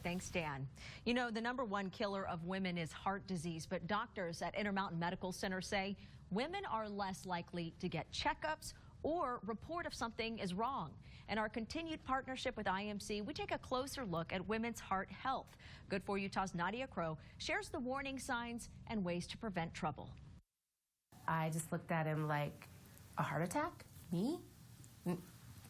Thanks, Dan. You know, the #1 killer of women is heart disease, but doctors at Intermountain Medical Center say women are less likely to get checkups or report if something is wrong. In our continued partnership with IMC, we take a closer look at women's heart health. Good for Utah's Nadia Crow shares the warning signs and ways to prevent trouble. I just looked at him like, a heart attack? Me?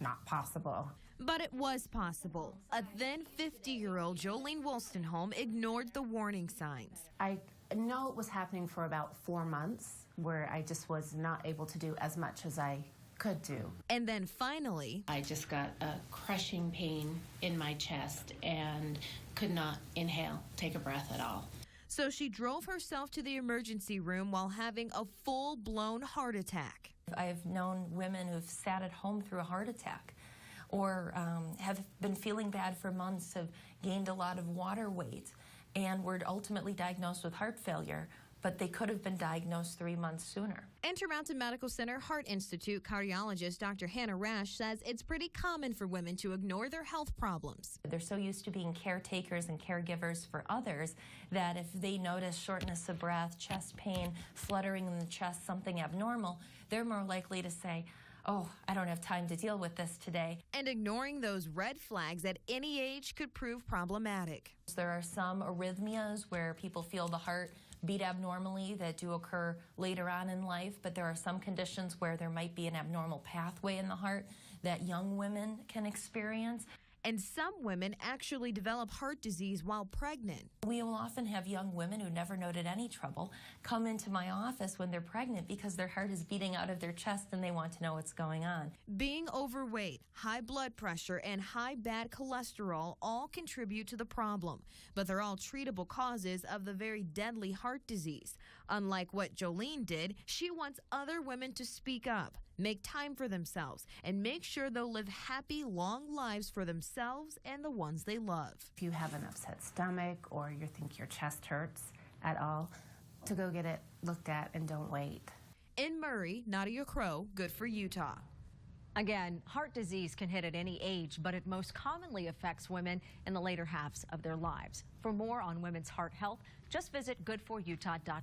Not possible. But it was possible. A then 50-year-old Jolene Wolstenholme ignored the warning signs. I know it was happening for about 4 months, where I just was not able to do as much as I could do. And then finally, I just got a crushing pain in my chest and could not inhale, take a breath at all. So she drove herself to the emergency room while having a full-blown heart attack. I've known women who've sat at home through a heart attack, or have been feeling bad for months, have gained a lot of water weight, and were ultimately diagnosed with heart failure, but they could have been diagnosed 3 months sooner. Intermountain Medical Center Heart Institute cardiologist Dr. Hannah Rash says it's pretty common for women to ignore their health problems. They're so used to being caretakers and caregivers for others that if they notice shortness of breath, chest pain, fluttering in the chest, something abnormal, they're more likely to say, oh, I don't have time to deal with this today. And ignoring those red flags at any age could prove problematic. There are some arrhythmias where people feel the heart beat abnormally that do occur later on in life, but there are some conditions where there might be an abnormal pathway in the heart that young women can experience. And some women actually develop heart disease while pregnant. We will often have young women who never noted any trouble come into my office when they're pregnant because their heart is beating out of their chest and they want to know what's going on. Being overweight, high blood pressure, and high bad cholesterol all contribute to the problem, but they're all treatable causes of the very deadly heart disease. Unlike what Jolene did, she wants other women to speak up, make time for themselves, and make sure they'll live happy, long lives for themselves and the ones they love. If you have an upset stomach or you think your chest hurts at all, to go get it looked at and don't wait. In Murray, Nadia Crow, Good for Utah. Again, heart disease can hit at any age, but it most commonly affects women in the later halves of their lives. For more on women's heart health, just visit goodforutah.com.